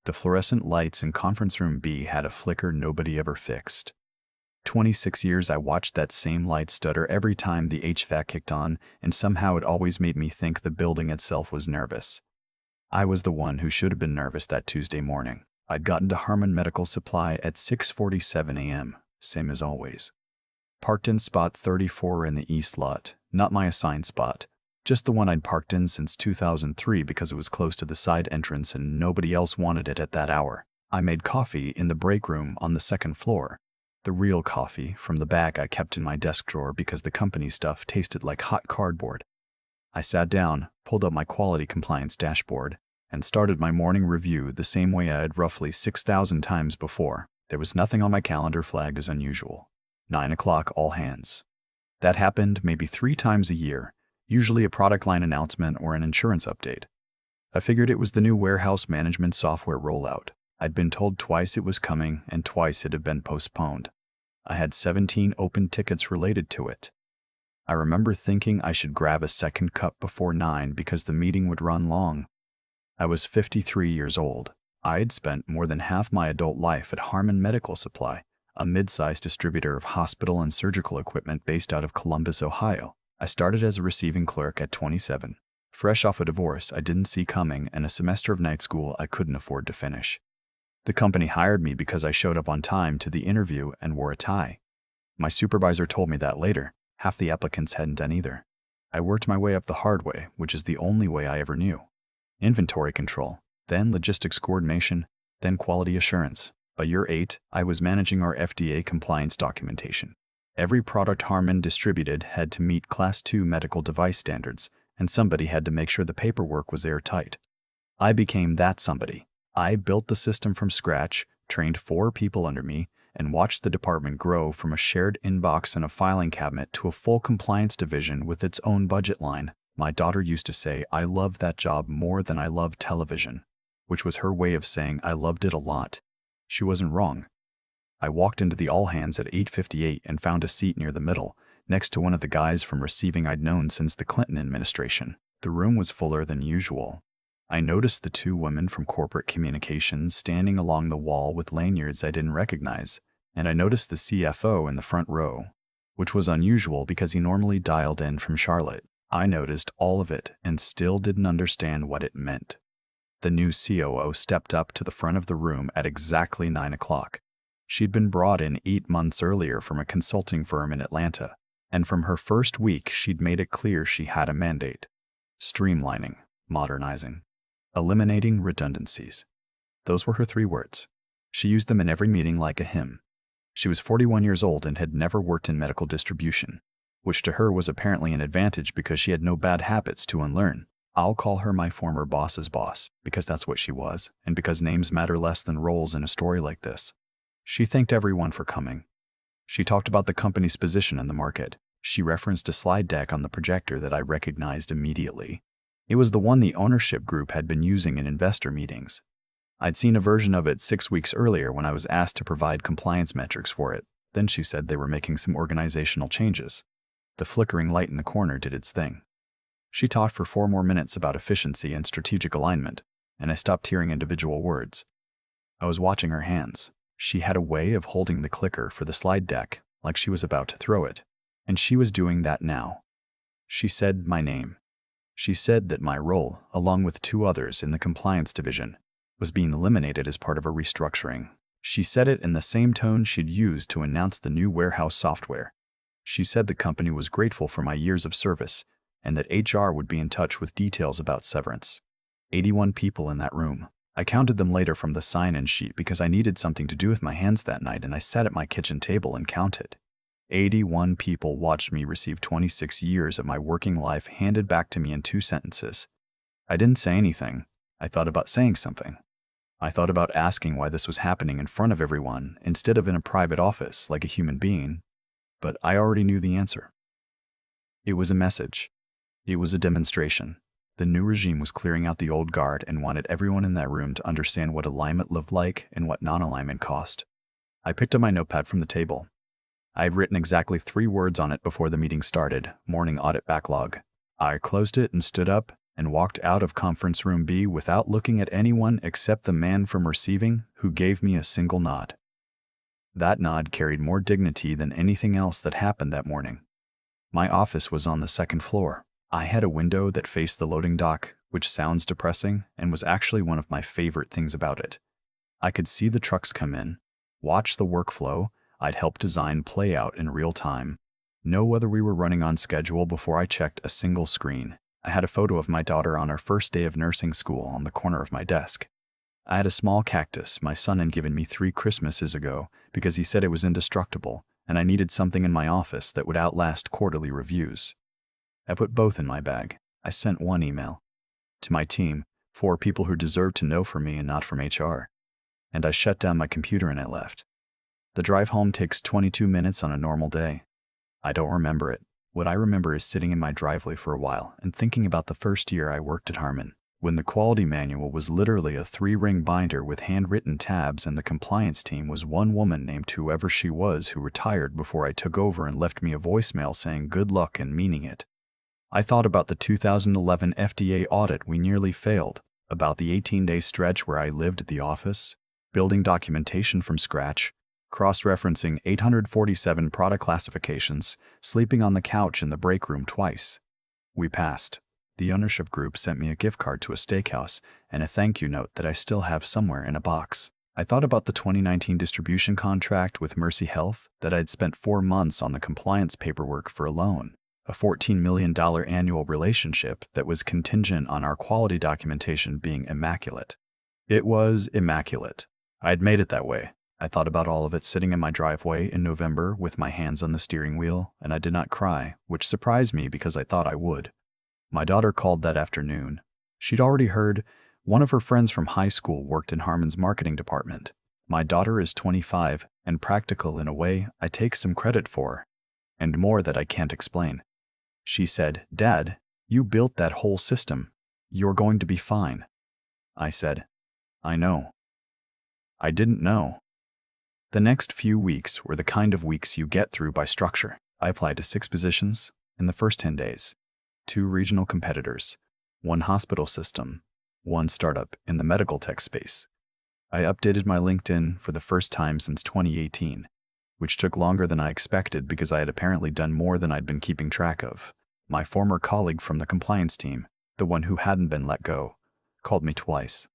The fluorescent lights in conference room B had a flicker nobody ever fixed. 26 years I watched that same light stutter every time the HVAC kicked on, and somehow it always made me think the building itself was nervous. I was the one who should have been nervous that Tuesday morning. I'd gotten to Harmon Medical Supply at 6:47 a.m., same as always. Parked in spot 34 in the east lot, not my assigned spot, just the one I'd parked in since 2003 because it was close to the side entrance and nobody else wanted it at that hour. I made coffee in the break room on the second floor. The real coffee from the bag I kept in my desk drawer because the company stuff tasted like hot cardboard. I sat down, pulled up my quality compliance dashboard, and started my morning review the same way I had roughly 6,000 times before. There was nothing on my calendar flagged as unusual. 9 o'clock, all hands. That happened maybe 3 times a year, usually a product line announcement or an insurance update. I figured it was the new warehouse management software rollout. I'd been told twice it was coming and twice it had been postponed. I had 17 open tickets related to it. I remember thinking I should grab a second cup before 9 because the meeting would run long. I was 53 years old. I had spent more than half my adult life at Harmon Medical Supply, a mid-sized distributor of hospital and surgical equipment based out of Columbus, Ohio. I started as a receiving clerk at 27. Fresh off a divorce I didn't see coming and a semester of night school I couldn't afford to finish. The company hired me because I showed up on time to the interview and wore a tie. My supervisor told me that later. Half the applicants hadn't done either. I worked my way up the hard way, which is the only way I ever knew. Inventory control, then logistics coordination, then quality assurance. By year 8, I was managing our FDA compliance documentation. Every product Harmon distributed had to meet Class 2 medical device standards, and somebody had to make sure the paperwork was airtight. I became that somebody. I built the system from scratch, trained 4 people under me, and watched the department grow from a shared inbox and a filing cabinet to a full compliance division with its own budget line. My daughter used to say I loved that job more than I loved television, which was her way of saying I loved it a lot. She wasn't wrong. I walked into the all-hands at 8:58 and found a seat near the middle, next to one of the guys from receiving I'd known since the Clinton administration. The room was fuller than usual. I noticed the 2 women from corporate communications standing along the wall with lanyards I didn't recognize, and I noticed the CFO in the front row, which was unusual because he normally dialed in from Charlotte. I noticed all of it and still didn't understand what it meant. The new COO stepped up to the front of the room at exactly 9 o'clock. She'd been brought in 8 months earlier from a consulting firm in Atlanta, and from her first week she'd made it clear she had a mandate. Streamlining, modernizing, eliminating redundancies. Those were her 3 words. She used them in every meeting like a hymn. She was 41 years old and had never worked in medical distribution, which to her was apparently an advantage because she had no bad habits to unlearn. I'll call her my former boss's boss, because that's what she was, and because names matter less than roles in a story like this. She thanked everyone for coming. She talked about the company's position in the market. She referenced a slide deck on the projector that I recognized immediately. It was the one the ownership group had been using in investor meetings. I'd seen a version of it 6 weeks earlier when I was asked to provide compliance metrics for it. Then she said they were making some organizational changes. The flickering light in the corner did its thing. She talked for 4 more minutes about efficiency and strategic alignment, and I stopped hearing individual words. I was watching her hands. She had a way of holding the clicker for the slide deck like she was about to throw it, and she was doing that now. She said my name. She said that my role, along with 2 others in the compliance division, was being eliminated as part of a restructuring. She said it in the same tone she'd used to announce the new warehouse software. She said the company was grateful for my years of service and that HR would be in touch with details about severance. 81 people in that room. I counted them later from the sign-in sheet because I needed something to do with my hands that night, and I sat at my kitchen table and counted. 81 people watched me receive 26 years of my working life handed back to me in 2 sentences. I didn't say anything. I thought about saying something. I thought about asking why this was happening in front of everyone instead of in a private office like a human being, but I already knew the answer. It was a message. It was a demonstration. The new regime was clearing out the old guard and wanted everyone in that room to understand what alignment looked like and what non-alignment cost. I picked up my notepad from the table. I had written exactly 3 words on it before the meeting started: morning audit backlog. I closed it and stood up, and walked out of conference room B without looking at anyone except the man from receiving, who gave me a single nod. That nod carried more dignity than anything else that happened that morning. My office was on the second floor. I had a window that faced the loading dock, which sounds depressing and was actually one of my favorite things about it. I could see the trucks come in, watch the workflow I'd helped design play out in real time, know whether we were running on schedule before I checked a single screen. I had a photo of my daughter on her first day of nursing school on the corner of my desk. I had a small cactus my son had given me 3 Christmases ago because he said it was indestructible, and I needed something in my office that would outlast quarterly reviews. I put both in my bag. I sent one email to my team, 4 people who deserved to know from me and not from HR. And I shut down my computer and I left. The drive home takes 22 minutes on a normal day. I don't remember it. What I remember is sitting in my driveway for a while and thinking about the first year I worked at Harmon, when the quality manual was literally a 3-ring binder with handwritten tabs and the compliance team was one woman named whoever she was who retired before I took over and left me a voicemail saying good luck and meaning it. I thought about the 2011 FDA audit we nearly failed, about the 18-day stretch where I lived at the office, building documentation from scratch, cross-referencing 847 product classifications, sleeping on the couch in the break room twice. We passed. The ownership group sent me a gift card to a steakhouse and a thank you note that I still have somewhere in a box. I thought about the 2019 distribution contract with Mercy Health that I'd spent 4 months on the compliance paperwork for alone, a $14 million annual relationship that was contingent on our quality documentation being immaculate. It was immaculate. I'd made it that way. I thought about all of it sitting in my driveway in November with my hands on the steering wheel, and I did not cry, which surprised me because I thought I would. My daughter called that afternoon. She'd already heard one of her friends from high school worked in Harmon's marketing department. My daughter is 25 and practical in a way I take some credit for, and more that I can't explain. She said, "Dad, you built that whole system. You're going to be fine." I said, "I know." I didn't know. The next few weeks were the kind of weeks you get through by structure. I applied to 6 positions in the first 10 days. 2 regional competitors, 1 hospital system, 1 startup in the medical tech space. I updated my LinkedIn for the first time since 2018, which took longer than I expected because I had apparently done more than I'd been keeping track of. My former colleague from the compliance team, the one who hadn't been let go, called me twice.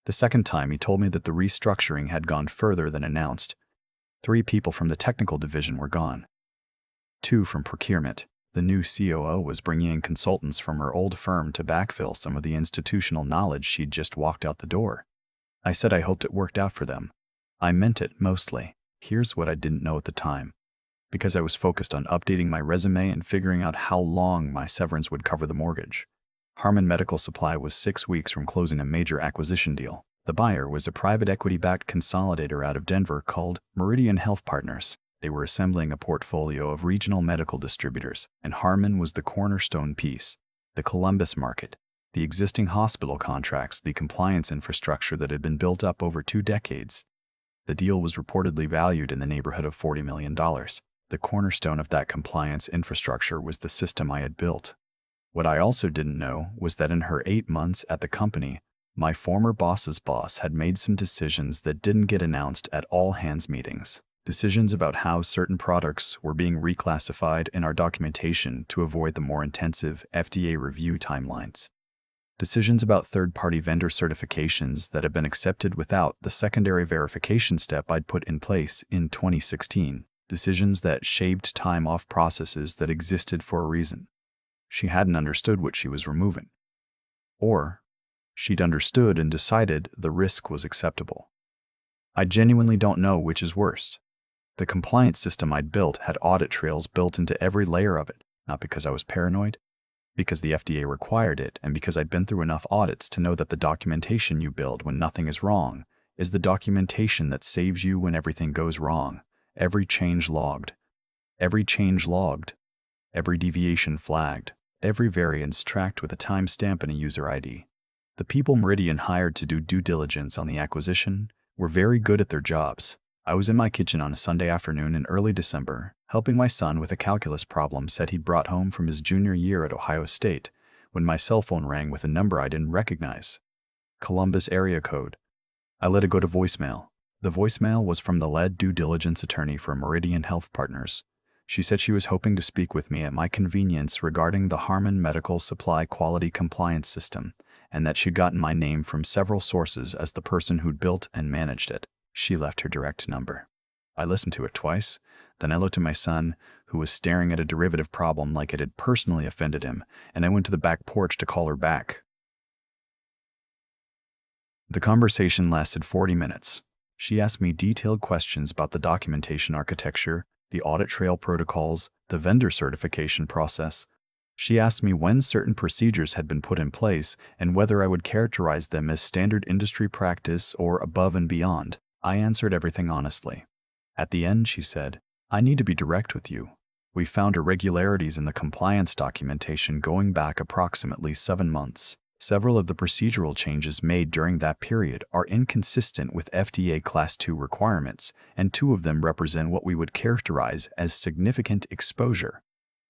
The second time he told me that the restructuring had gone further than announced. 3 people from the technical division were gone. 2 from procurement. The new COO was bringing in consultants from her old firm to backfill some of the institutional knowledge she'd just walked out the door. I said I hoped it worked out for them. I meant it mostly. Here's what I didn't know at the time. Because I was focused on updating my resume and figuring out how long my severance would cover the mortgage. Harmon Medical Supply was 6 weeks from closing a major acquisition deal. The buyer was a private equity-backed consolidator out of Denver called Meridian Health Partners. They were assembling a portfolio of regional medical distributors, and Harmon was the cornerstone piece. The Columbus market, the existing hospital contracts, the compliance infrastructure that had been built up over 2 decades. The deal was reportedly valued in the neighborhood of $40 million. The cornerstone of that compliance infrastructure was the system I had built. What I also didn't know was that in her 8 months at the company, my former boss's boss had made some decisions that didn't get announced at all hands meetings. Decisions about how certain products were being reclassified in our documentation to avoid the more intensive FDA review timelines. Decisions about third-party vendor certifications that had been accepted without the secondary verification step I'd put in place in 2016. Decisions that shaved time off processes that existed for a reason. She hadn't understood what she was removing. Or she'd understood and decided the risk was acceptable. I genuinely don't know which is worse. The compliance system I'd built had audit trails built into every layer of it, not because I was paranoid, because the FDA required it, and because I'd been through enough audits to know that the documentation you build when nothing is wrong is the documentation that saves you when everything goes wrong. Every change logged. Every change logged. Every deviation flagged. Every variance tracked with a timestamp and a user ID. The people Meridian hired to do due diligence on the acquisition were very good at their jobs. I was in my kitchen on a Sunday afternoon in early December, helping my son with a calculus problem set he'd brought home from his junior year at Ohio State, when my cell phone rang with a number I didn't recognize. Columbus area code. I let it go to voicemail. The voicemail was from the lead due diligence attorney for Meridian Health Partners. She said she was hoping to speak with me at my convenience regarding the Harmon Medical Supply quality compliance system, and that she'd gotten my name from several sources as the person who'd built and managed it. She left her direct number. I listened to it twice, then I looked at my son, who was staring at a derivative problem like it had personally offended him, and I went to the back porch to call her back. The conversation lasted 40 minutes. She asked me detailed questions about the documentation architecture, the audit trail protocols, the vendor certification process. She asked me when certain procedures had been put in place and whether I would characterize them as standard industry practice or above and beyond. I answered everything honestly. At the end, she said, "I need to be direct with you. We found irregularities in the compliance documentation going back approximately 7 months. Several of the procedural changes made during that period are inconsistent with FDA Class II requirements, and 2 of them represent what we would characterize as significant exposure."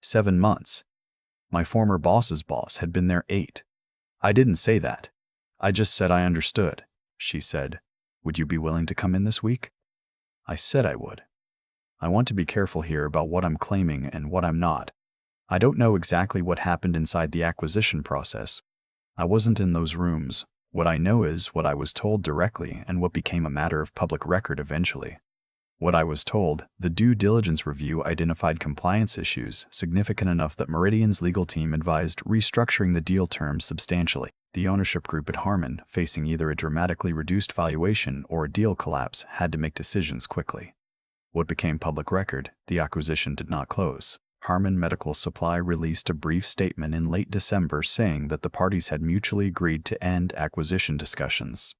7 months. My former boss's boss had been there 8. I didn't say that. I just said I understood. She said, "Would you be willing to come in this week?" I said I would. I want to be careful here about what I'm claiming and what I'm not. I don't know exactly what happened inside the acquisition process. I wasn't in those rooms. What I know is what I was told directly and what became a matter of public record eventually. What I was told, the due diligence review identified compliance issues significant enough that Meridian's legal team advised restructuring the deal terms substantially. The ownership group at Harmon, facing either a dramatically reduced valuation or a deal collapse, had to make decisions quickly. What became public record, the acquisition did not close. Harmon Medical Supply released a brief statement in late December saying that the parties had mutually agreed to end acquisition discussions.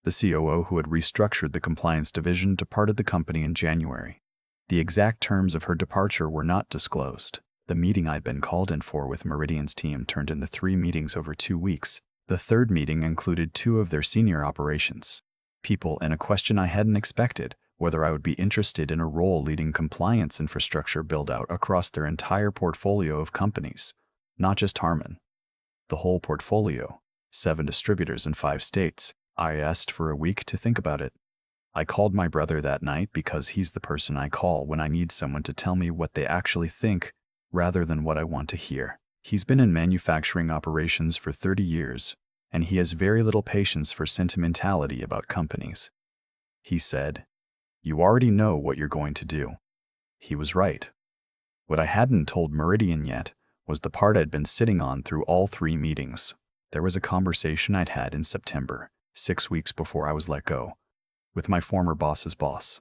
The COO who had restructured the compliance division departed the company in January. The exact terms of her departure were not disclosed. The meeting I'd been called in for with Meridian's team turned into 3 meetings over 2 weeks. The third meeting included 2 of their senior operations people and a question I hadn't expected, whether I would be interested in a role leading compliance infrastructure build-out across their entire portfolio of companies, not just Harmon. The whole portfolio, 7 distributors in 5 states. I asked for a week to think about it. I called my brother that night because he's the person I call when I need someone to tell me what they actually think rather than what I want to hear. He's been in manufacturing operations for 30 years, and he has very little patience for sentimentality about companies. He said, "You already know what you're going to do." He was right. What I hadn't told Meridian yet was the part I'd been sitting on through all 3 meetings. There was a conversation I'd had in September, 6 weeks before I was let go, with my former boss's boss.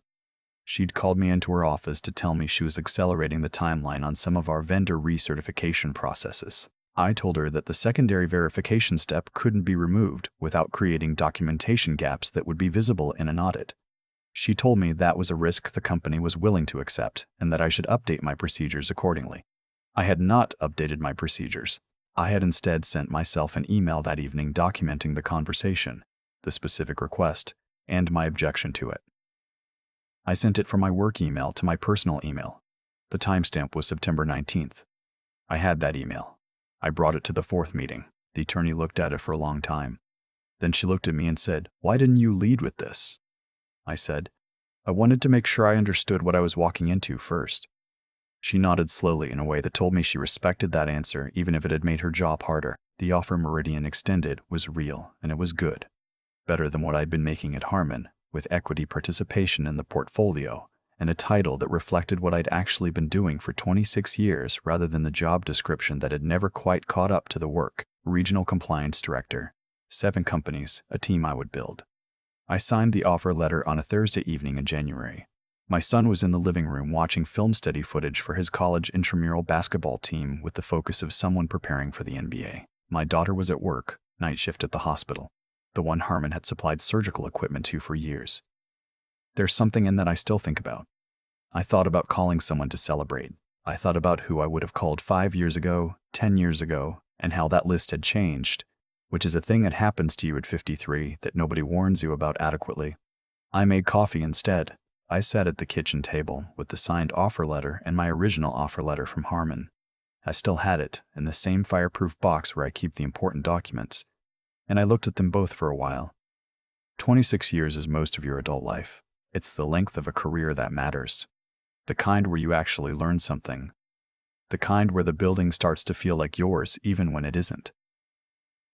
She'd called me into her office to tell me she was accelerating the timeline on some of our vendor recertification processes. I told her that the secondary verification step couldn't be removed without creating documentation gaps that would be visible in an audit. She told me that was a risk the company was willing to accept and that I should update my procedures accordingly. I had not updated my procedures. I had instead sent myself an email that evening documenting the conversation, the specific request, and my objection to it. I sent it from my work email to my personal email. The timestamp was September 19th. I had that email. I brought it to the 4th meeting. The attorney looked at it for a long time. Then she looked at me and said, "Why didn't you lead with this?" I said, "I wanted to make sure I understood what I was walking into first." She nodded slowly in a way that told me she respected that answer even if it had made her job harder. The offer Meridian extended was real, and it was good. Better than what I'd been making at Harmon, with equity participation in the portfolio, and a title that reflected what I'd actually been doing for 26 years rather than the job description that had never quite caught up to the work. Regional Compliance Director. 7 companies, a team I would build. I signed the offer letter on a Thursday evening in January. My son was in the living room watching film study footage for his college intramural basketball team with the focus of someone preparing for the NBA. My daughter was at work, night shift at the hospital, the one Harmon had supplied surgical equipment to for years. There's something in that I still think about. I thought about calling someone to celebrate. I thought about who I would have called 5 years ago, 10 years ago, and how that list had changed, which is a thing that happens to you at 53 that nobody warns you about adequately. I made coffee instead. I sat at the kitchen table with the signed offer letter and my original offer letter from Harmon. I still had it in the same fireproof box where I keep the important documents, and I looked at them both for a while. 26 years is most of your adult life. It's the length of a career that matters. The kind where you actually learn something. The kind where the building starts to feel like yours even when it isn't.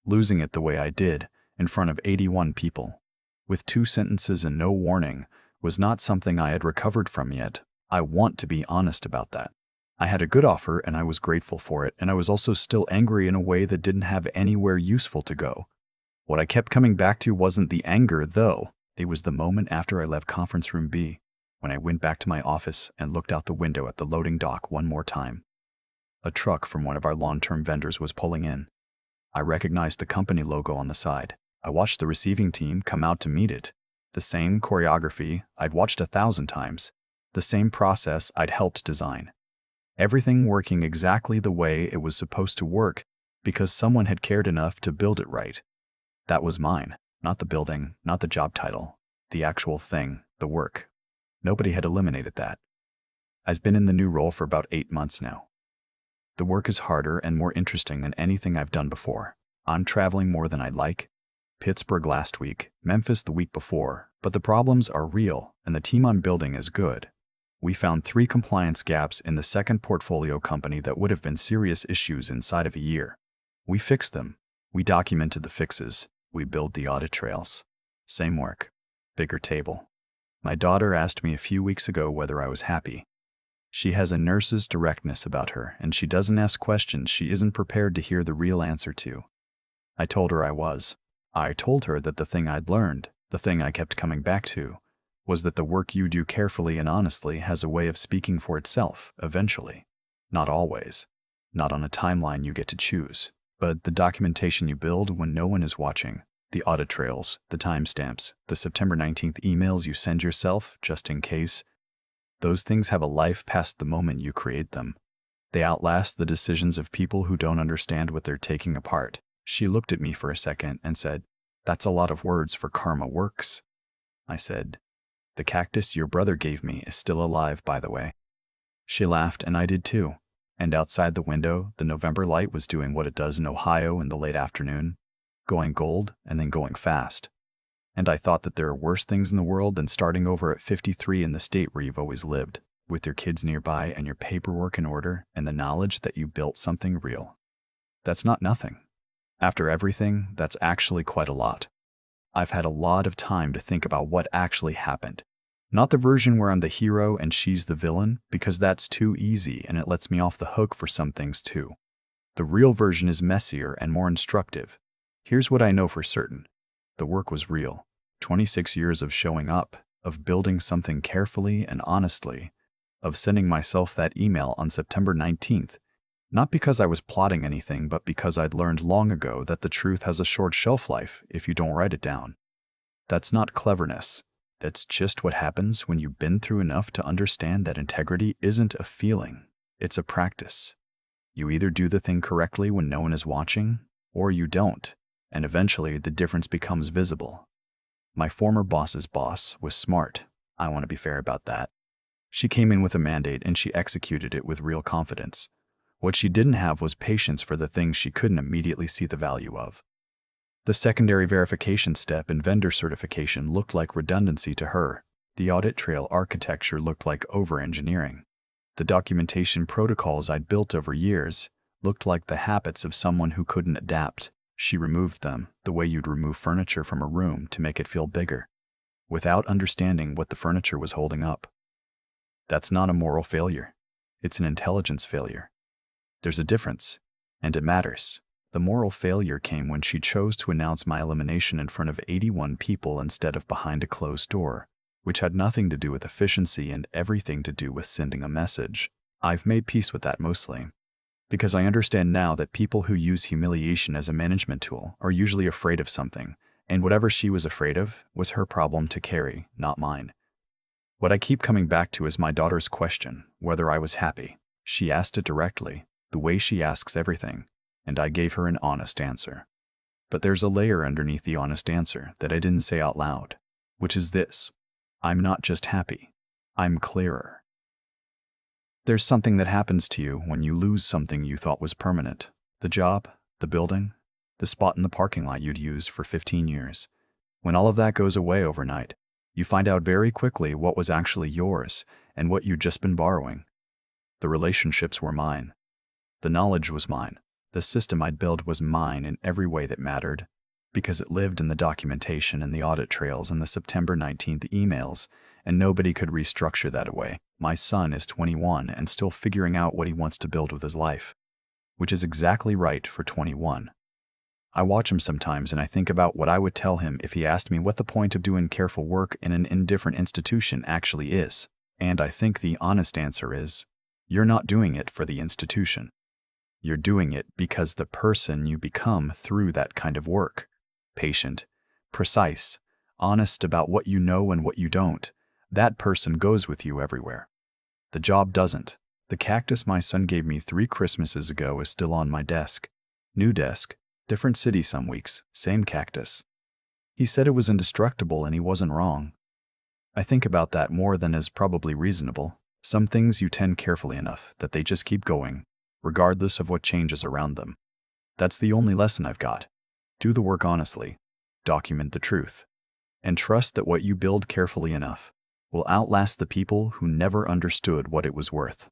Losing it the way I did, in front of 81 people, with 2 sentences and no warning, was not something I had recovered from yet. I want to be honest about that. I had a good offer and I was grateful for it, and I was also still angry in a way that didn't have anywhere useful to go. What I kept coming back to wasn't the anger, though. It was the moment after I left conference room B, when I went back to my office and looked out the window at the loading dock one more time. A truck from one of our long-term vendors was pulling in. I recognized the company logo on the side. I watched the receiving team come out to meet it. The same choreography I'd watched 1,000 times. The same process I'd helped design. Everything working exactly the way it was supposed to work because someone had cared enough to build it right. That was mine, not the building, not the job title, the actual thing, the work. Nobody had eliminated that. I've been in the new role for about 8 months now. The work is harder and more interesting than anything I've done before. I'm traveling more than I'd like. Pittsburgh last week, Memphis the week before, but the problems are real and the team I'm building is good. We found 3 compliance gaps in the second portfolio company that would have been serious issues inside of a year. We fixed them. We documented the fixes. We built the audit trails. Same work. Bigger table. My daughter asked me a few weeks ago whether I was happy. She has a nurse's directness about her, and she doesn't ask questions she isn't prepared to hear the real answer to. I told her I was. I told her that the thing I'd learned, the thing I kept coming back to, was that the work you do carefully and honestly has a way of speaking for itself, eventually. Not always. Not on a timeline you get to choose. But the documentation you build when no one is watching, the audit trails, the timestamps, the September 19th emails you send yourself, just in case, those things have a life past the moment you create them. They outlast the decisions of people who don't understand what they're taking apart. She looked at me for a second and said, "That's a lot of words for karma works." I said, "The cactus your brother gave me is still alive, by the way." She laughed and I did too. And outside the window, the November light was doing what it does in Ohio in the late afternoon, going gold and then going fast. And I thought that there are worse things in the world than starting over at 53 in the state where you've always lived, with your kids nearby and your paperwork in order and the knowledge that you built something real. That's not nothing. After everything, that's actually quite a lot. I've had a lot of time to think about what actually happened. Not the version where I'm the hero and she's the villain, because that's too easy and it lets me off the hook for some things too. The real version is messier and more instructive. Here's what I know for certain. The work was real. 26 years of showing up, of building something carefully and honestly, of sending myself that email on September 19th, not because I was plotting anything, but because I'd learned long ago that the truth has a short shelf life if you don't write it down. That's not cleverness. That's just what happens when you've been through enough to understand that integrity isn't a feeling, it's a practice. You either do the thing correctly when no one is watching, or you don't, and eventually the difference becomes visible. My former boss's boss was smart. I want to be fair about that. She came in with a mandate and she executed it with real confidence. What she didn't have was patience for the things she couldn't immediately see the value of. The secondary verification step in vendor certification looked like redundancy to her. The audit trail architecture looked like over-engineering. The documentation protocols I'd built over years looked like the habits of someone who couldn't adapt. She removed them the way you'd remove furniture from a room to make it feel bigger, without understanding what the furniture was holding up. That's not a moral failure. It's an intelligence failure. There's a difference, and it matters. The moral failure came when she chose to announce my elimination in front of 81 people instead of behind a closed door, which had nothing to do with efficiency and everything to do with sending a message. I've made peace with that mostly, because I understand now that people who use humiliation as a management tool are usually afraid of something, and whatever she was afraid of was her problem to carry, not mine. What I keep coming back to is my daughter's question, whether I was happy. She asked it directly, the way she asks everything, and I gave her an honest answer. But there's a layer underneath the honest answer that I didn't say out loud, which is this: I'm not just happy, I'm clearer. There's something that happens to you when you lose something you thought was permanent. The job, the building, the spot in the parking lot you'd used for 15 years. When all of that goes away overnight, you find out very quickly what was actually yours and what you'd just been borrowing. The relationships were mine. The knowledge was mine. The system I'd built was mine in every way that mattered, because it lived in the documentation and the audit trails and the September 19th emails, and nobody could restructure that away. My son is 21 and still figuring out what he wants to build with his life, which is exactly right for 21. I watch him sometimes and I think about what I would tell him if he asked me what the point of doing careful work in an indifferent institution actually is. And I think the honest answer is, you're not doing it for the institution. You're doing it because the person you become through that kind of work, patient, precise, honest about what you know and what you don't, that person goes with you everywhere. The job doesn't. The cactus my son gave me 3 Christmases ago is still on my desk. New desk, different city some weeks, same cactus. He said it was indestructible and he wasn't wrong. I think about that more than is probably reasonable. Some things you tend carefully enough that they just keep going, regardless of what changes around them. That's the only lesson I've got. Do the work honestly, document the truth, and trust that what you build carefully enough will outlast the people who never understood what it was worth.